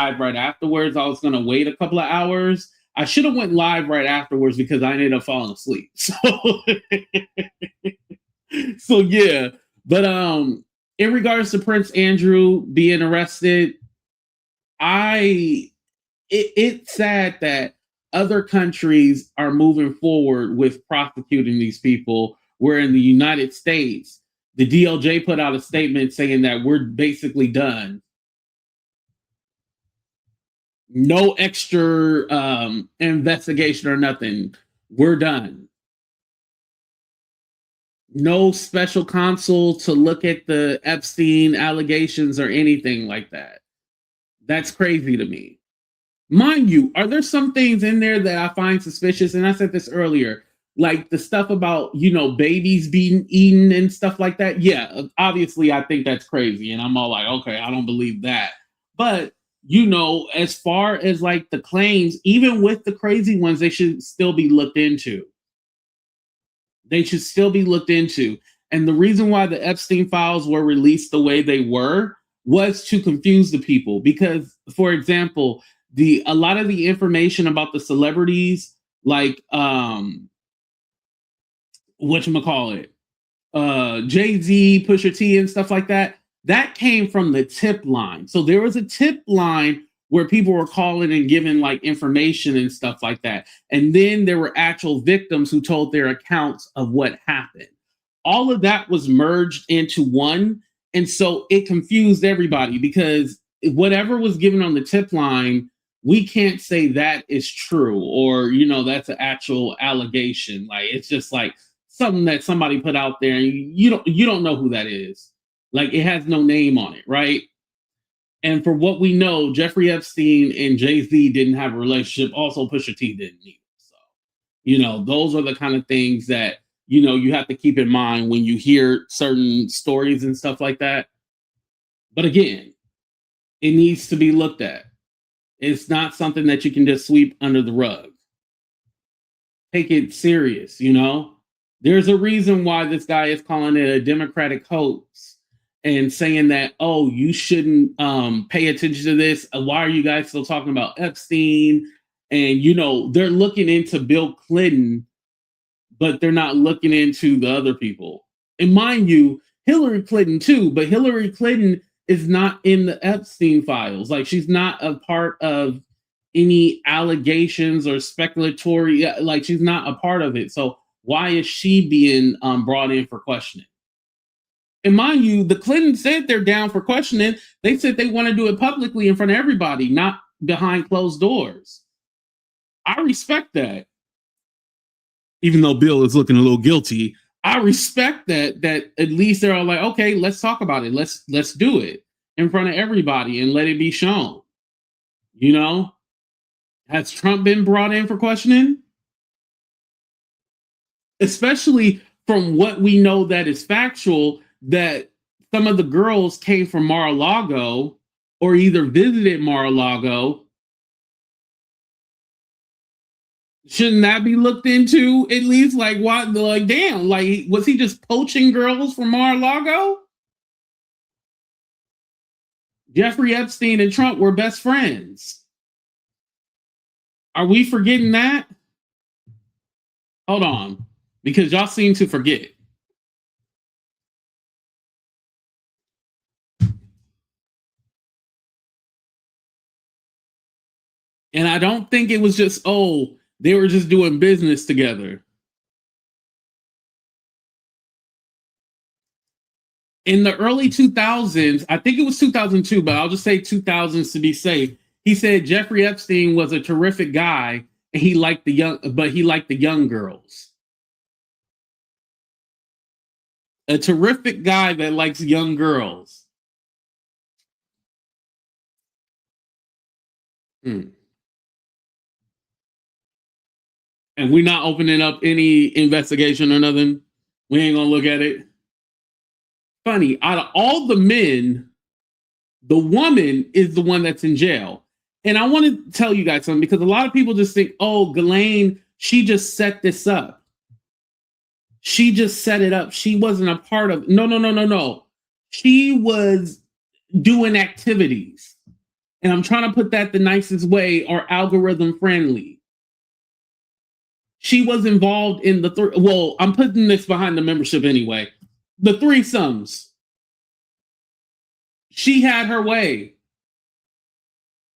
live right afterwards. I was going to wait a couple of hours. I should have went live right afterwards because I ended up falling asleep. So yeah. But in regards to Prince Andrew being arrested, it's sad that other countries are moving forward with prosecuting these people, where in the United States, the DOJ put out a statement saying that we're basically done. No extra investigation or nothing. We're done. No special counsel to look at the Epstein allegations or anything like that. That's crazy to me. Mind you, are there some things in there that I find suspicious? And I said this earlier, like the stuff about, babies being eaten and stuff like that. Yeah, obviously, I think that's crazy. And I'm all like, okay, I don't believe that. But, as far as like the claims, even with the crazy ones, they should still be looked into. They should still be looked into. And the reason why the Epstein Files were released the way they were was to confuse the people. Because, for example, a lot of the information about the celebrities, like whatchamacallit, Jay-Z, Pusha T, and stuff like that, that came from the tip line. So there was a tip line where people were calling and giving like information and stuff like that. And then there were actual victims who told their accounts of what happened. All of that was merged into one. And so it confused everybody, because whatever was given on the tip line, we can't say that is true, or, that's an actual allegation. Like, it's just like something that somebody put out there and you don't know who that is. Like, it has no name on it, right? And for what we know, Jeffrey Epstein and Jay-Z didn't have a relationship. Also, Pusha T didn't either. So, those are the kind of things that, you have to keep in mind when you hear certain stories and stuff like that. But again, it needs to be looked at. It's not something that you can just sweep under the rug. Take it serious, There's a reason why this guy is calling it a Democratic hoax and saying that, oh, you shouldn't pay attention to this. Why are you guys still talking about Epstein? And, they're looking into Bill Clinton, but they're not looking into the other people. And mind you, Hillary Clinton too, but Hillary Clinton is not in the Epstein files. Like, she's not a part of any allegations or speculatory, like she's not a part of it. So why is she being brought in for questioning? And mind you, the Clintons said they're down for questioning. They said they want to do it publicly in front of everybody, not behind closed doors. I respect that. Even though Bill is looking a little guilty, I respect that at least they're all like, okay, let's talk about it. Let's do it in front of everybody and let it be shown. Has Trump been brought in for questioning? Especially from what we know that is factual, that some of the girls came from Mar-a-Lago or either visited Mar-a-Lago. Shouldn't that be looked into at least? Like, what? Like, damn, like, was he just poaching girls from Mar-a-Lago? Jeffrey Epstein and Trump were best friends. Are we forgetting that? Hold on, because y'all seem to forget. And I don't think it was just, oh, they were just doing business together. In the early 2000s, I think it was 2002, but I'll just say 2000s to be safe. He said Jeffrey Epstein was a terrific guy and he liked the young girls. A terrific guy that likes young girls. And we're not opening up any investigation or nothing. We ain't gonna look at it. Funny, out of all the men, the woman is the one that's in jail. And I want to tell you guys something, because a lot of people just think, oh, Ghislaine, she just set this up. She just set it up. She wasn't a part of. No. She was doing activities. And I'm trying to put that the nicest way, or algorithm friendly. She was involved in the well, I'm putting this behind the membership anyway. The threesomes. She had her way.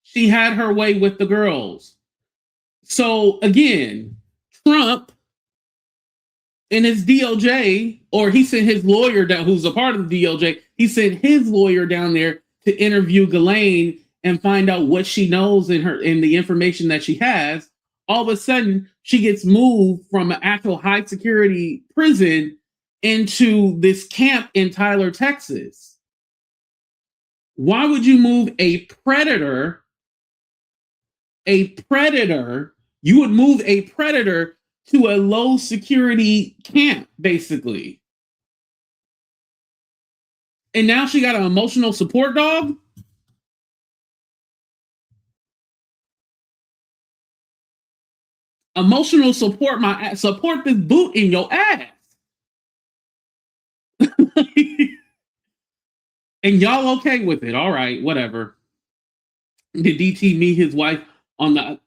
She had her way with the girls. So again, Trump and his DOJ, or he sent his lawyer down, who's a part of the DOJ, he sent his lawyer down there to interview Ghislaine and find out what she knows in the information that she has. All of a sudden, she gets moved from an actual high security prison into this camp in Tyler, Texas. Why would you move a predator? You would move a predator to a low security camp, basically. And now she got an emotional support dog? Emotional support support this boot in your ass. And y'all okay with it? All right, whatever. Did DT meet his wife on the...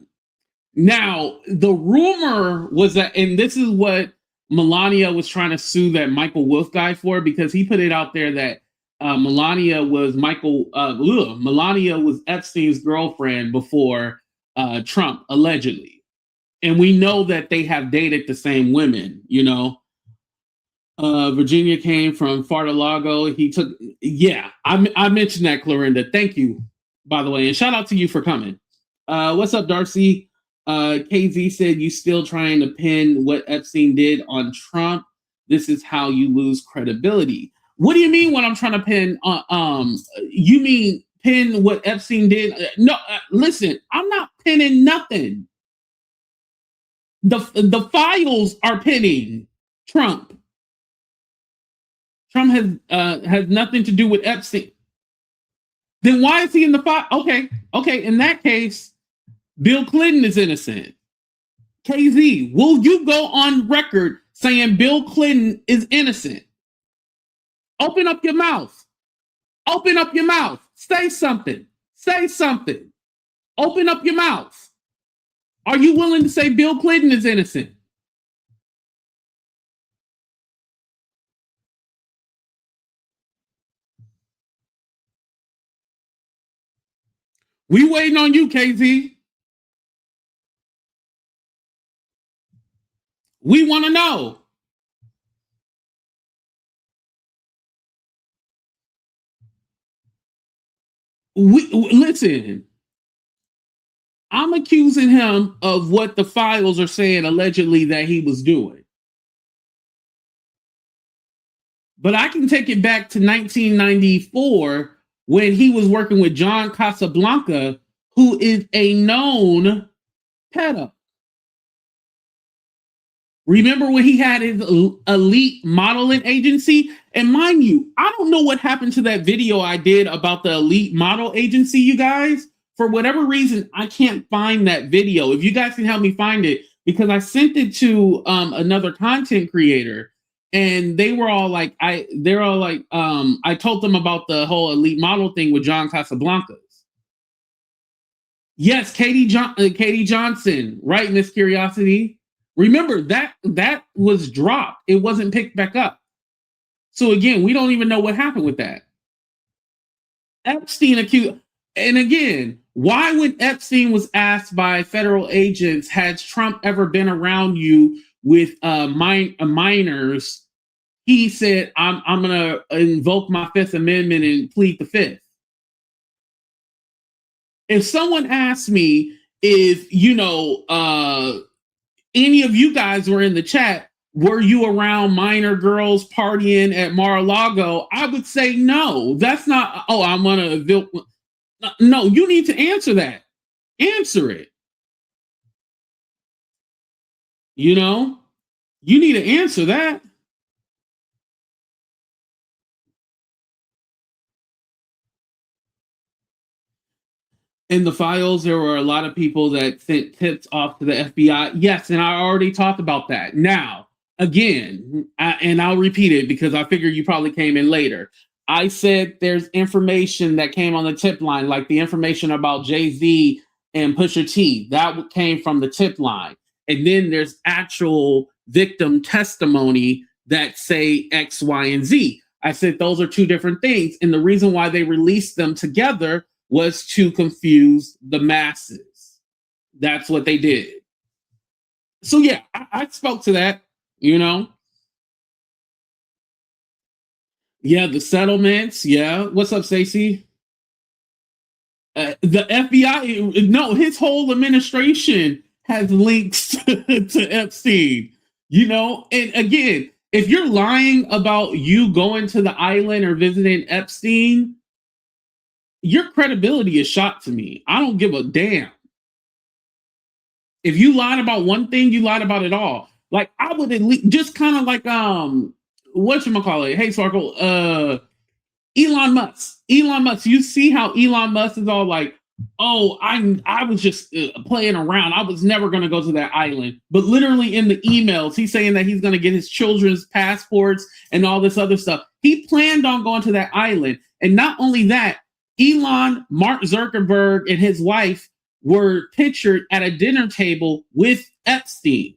Now, the rumor was that, and this is what Melania was trying to sue that Michael Wolff guy for, because he put it out there that Melania was Epstein's girlfriend before Trump, allegedly. And we know that they have dated the same women, you know. Virginia came from Far-a-Lago. I mentioned that, Clorinda. Thank you, by the way. And shout out to you for coming. What's up, Darcy? KZ said, you still trying to pin what Epstein did on Trump. This is how you lose credibility. What do you mean when I'm trying to pin? You mean pin what Epstein did? No, listen, I'm not pinning nothing. The files are pinning Trump. Trump has nothing to do with Epstein. Then why is he in the file? Okay. In that case, Bill Clinton is innocent. KZ, will you go on record saying Bill Clinton is innocent? Open up your mouth. Open up your mouth. Say something. Say something. Open up your mouth. Are you willing to say Bill Clinton is innocent? We waiting on you, KZ. We want to know. Listen. I'm accusing him of what the files are saying allegedly that he was doing. But I can take it back to 1994 when he was working with John Casablanca, who is a known pedo. Remember when he had his elite modeling agency? And mind you, I don't know what happened to that video I did about the elite model agency, you guys. For whatever reason, I can't find that video. If you guys can help me find it, because I sent it to another content creator, and they were all like, I told them about the whole elite model thing with John Casablancas. Yes, Katie Johnson, right, Miss Curiosity? Remember that was dropped. It wasn't picked back up. So again, we don't even know what happened with that. Epstein accused, and again, why, when Epstein was asked by federal agents, has Trump ever been around you with minors? He said, I'm going to invoke my Fifth Amendment and plead the Fifth. If someone asks me if, any of you guys were in the chat, were you around minor girls partying at Mar-a-Lago? I would say no. That's not, I'm going to invoke. No, you need to answer that. Answer it. You need to answer that. In the files, there were a lot of people that sent tips off to the FBI. Yes, and I already talked about that. Now, again, and I'll repeat it because I figure you probably came in later. I said there's information that came on the tip line, like the information about Jay-Z and Pusha T. That came from the tip line. And then there's actual victim testimony that say X, Y, and Z. I said those are two different things. And the reason why they released them together was to confuse the masses. That's what they did. So yeah, I spoke to that, you know. Yeah, the settlements. Yeah. What's up, Stacey? The FBI, no, his whole administration has links to Epstein, you know? And again, if you're lying about you going to the island or visiting Epstein, your credibility is shot to me. I don't give a damn. If you lied about one thing, you lied about it all. Like I would at least just kind of like whatchamacallit, hey Sparkle, Elon Musk. Elon Musk. You see how Elon Musk is all like, "Oh, I was just playing around. I was never going to go to that island." But literally in the emails, he's saying that he's going to get his children's passports and all this other stuff. He planned on going to that island, and not only that, Mark Zuckerberg, and his wife were pictured at a dinner table with Epstein.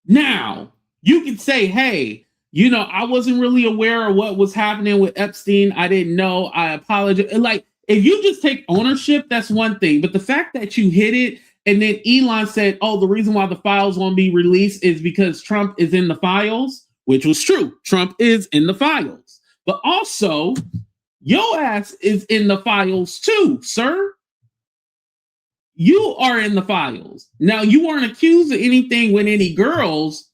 Now, you could say, hey, you know, I wasn't really aware of what was happening with Epstein. I didn't know. I apologize. Like, if you just take ownership, that's one thing. But the fact that you hid it and then Elon said, oh, the reason why the files won't be released is because Trump is in the files, which was true. Trump is in the files. But also, your ass is in the files too, sir. You are in the files. Now, you weren't accused of anything with any girls,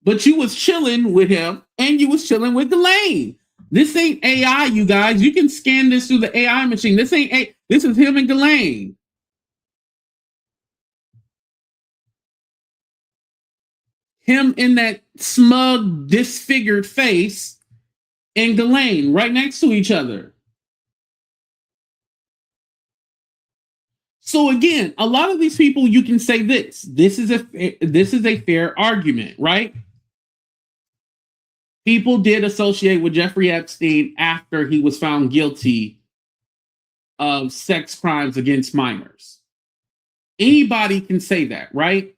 but you was chilling with him and you was chilling with Ghislaine. This ain't AI, you guys. You can scan this through the AI machine. This ain't A. This is him and Ghislaine. Him in that smug, disfigured face and Ghislaine right next to each other. So again, a lot of these people, you can say this. This is a fair argument, right? People did associate with Jeffrey Epstein after he was found guilty of sex crimes against minors. Anybody can say that, right?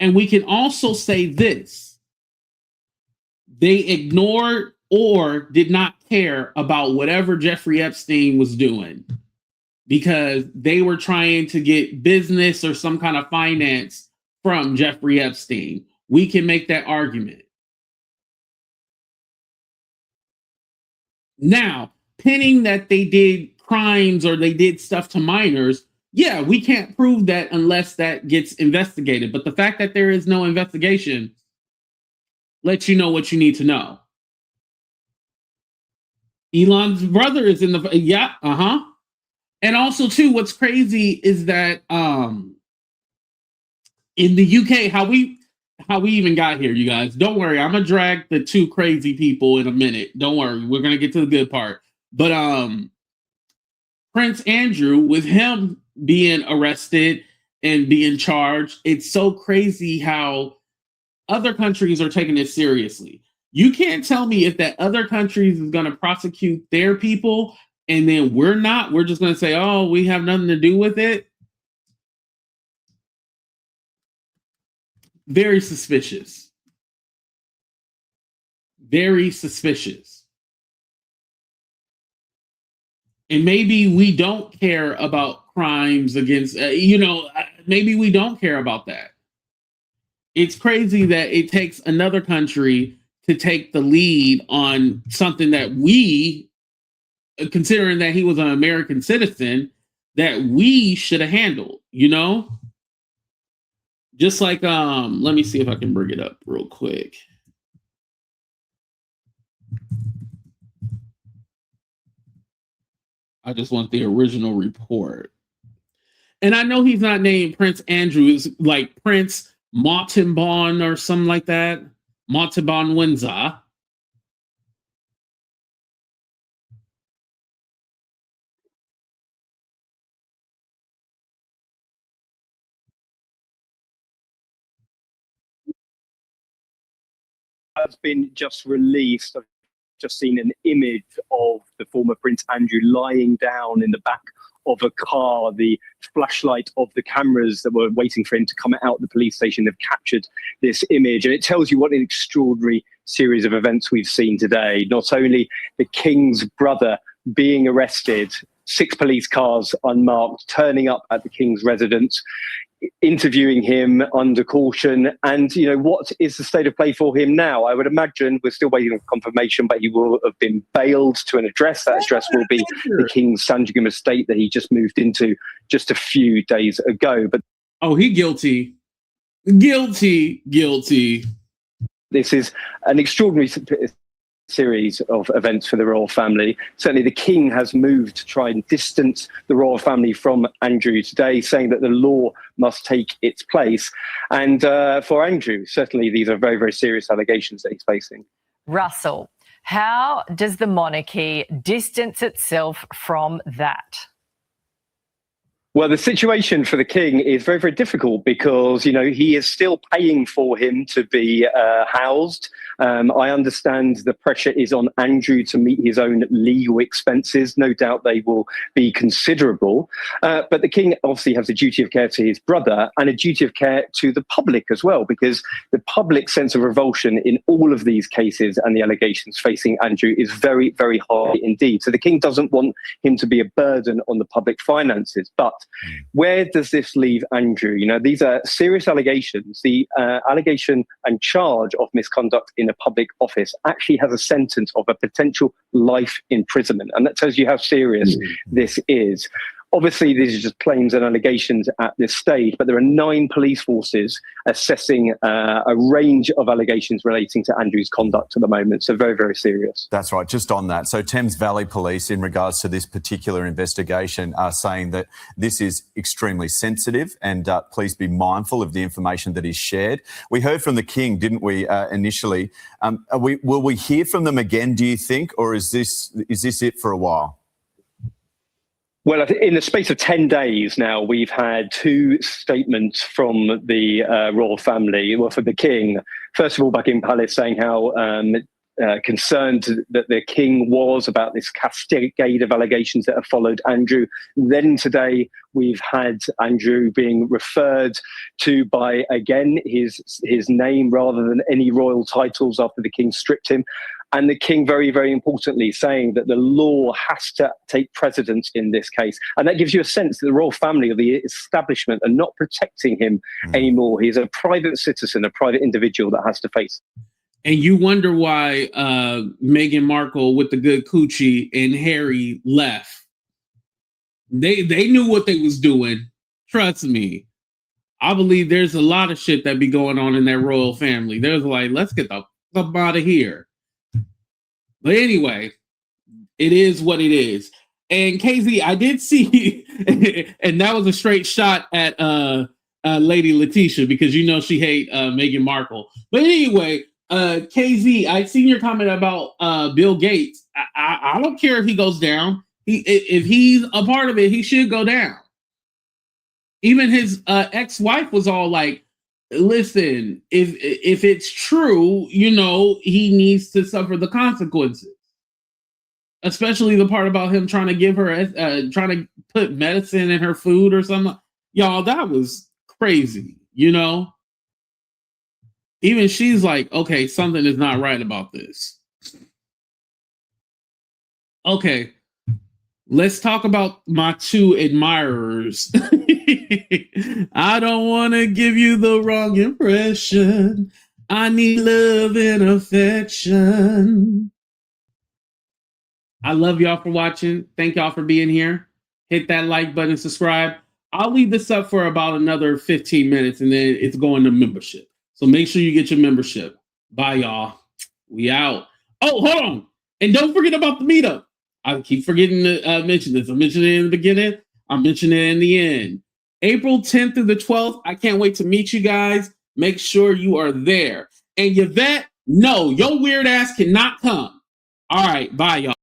And we can also say this: they ignored or did not care about whatever Jeffrey Epstein was doing because they were trying to get business or some kind of finance from Jeffrey Epstein. We can make that argument. Now, pinning that they did crimes or they did stuff to minors, yeah, we can't prove that unless that gets investigated. But the fact that there is no investigation lets you know what you need to know. Elon's brother is in the yeah, uh-huh. And also too, what's crazy is that in the UK, how we even got here, you guys. Don't worry, I'm gonna drag the two crazy people in a minute. Don't worry, we're gonna get to the good part. But Prince Andrew, with him being arrested and being charged, it's so crazy how other countries are taking it seriously. You can't tell me if that other countries is going to prosecute their people and then we're not. We're just going to say, oh, we have nothing to do with it. Very suspicious. Very suspicious. And maybe we don't care about crimes against, maybe we don't care about that. It's crazy that it takes another country to take the lead on something that we, considering that he was an American citizen, that we should have handled, you know? Just like let me see if I can bring it up real quick. I just want the original report. And I know he's not named Prince Andrew, it's like Prince Mountbatten or something like that. Mountbatten-Windsor. has been just released. I've just seen an image of the former Prince Andrew lying down in the back of a car. The flashlight of the cameras that were waiting for him to come out of the police station have captured this image. And it tells you what an extraordinary series of events we've seen today. Not only the King's brother being arrested, 6 police cars unmarked turning up at the King's residence, interviewing him under caution. And, you know, what is the state of play for him now? I would imagine we're still waiting for confirmation, but he will have been bailed to an address. That address will be the King's Sandringham estate that he just moved into just a few days ago. But he guilty. Guilty. This is an extraordinary series of events for the royal family. Certainly the King has moved to try and distance the royal family from Andrew today, saying that the law must take its place. And for Andrew, certainly these are very, very serious allegations that he's facing. Russell, how does the monarchy distance itself from that? Well, the situation for the King is very, very difficult because, you know, he is still paying for him to be housed. I understand the pressure is on Andrew to meet his own legal expenses. No doubt they will be considerable. But the King obviously has a duty of care to his brother and a duty of care to the public as well, because the public sense of revulsion in all of these cases and the allegations facing Andrew is very, very high indeed. So the King doesn't want him to be a burden on the public finances. But where does this leave Andrew? You know, these are serious allegations. The allegation and charge of misconduct in a public office actually has a sentence of a potential life imprisonment. And that tells you how serious this is. Obviously, these are just claims and allegations at this stage, but there are 9 police forces assessing a range of allegations relating to Andrew's conduct at the moment. So very, very serious. That's right. Just on that. So Thames Valley Police, in regards to this particular investigation, are saying that this is extremely sensitive and please be mindful of the information that is shared. We heard from the King, didn't we, initially? Will we hear from them again, do you think, or is this it for a while? Well, in the space of 10 days now, we've had 2 statements from the royal family. Well, for the King, first of all, Buckingham Palace saying how concerned that the King was about this cascade of allegations that have followed Andrew. Then today, we've had Andrew being referred to by, again, his name rather than any royal titles after the King stripped him. And the King, very, very importantly, saying that the law has to take precedence in this case. And that gives you a sense that the royal family or the establishment are not protecting him anymore. He's a private citizen, a private individual that has to face. And you wonder why Meghan Markle with the good coochie and Harry left. They knew what they was doing. Trust me. I believe there's a lot of shit that be going on in that royal family. There's like, let's get the fuck out of here. But anyway, it is what it is. And KZ, I did see, and that was a straight shot at Lady Letitia, because you know she hate Meghan Markle. But anyway, KZ, I seen your comment about Bill Gates. I don't care if he goes down. If he's a part of it, he should go down. Even his ex-wife was all like, listen, if it's true, you know, he needs to suffer the consequences. Especially the part about him trying to give her, trying to put medicine in her food or something. Y'all, that was crazy, you know? Even she's like, okay, something is not right about this. Okay, let's talk about my 2 admirers. I don't want to give you the wrong impression. I need love and affection. I love y'all for watching. Thank y'all for being here. Hit that like button, subscribe. I'll leave this up for about another 15 minutes and then it's going to membership. So make sure you get your membership. Bye, y'all. We out. Oh, hold on. And don't forget about the meetup. I keep forgetting to mention this. I mentioned it in the beginning. I mentioned it in the end. April 10th through the 12th. I can't wait to meet you guys. Make sure you are there. And Yvette, no, your weird ass cannot come. All right. Bye, y'all.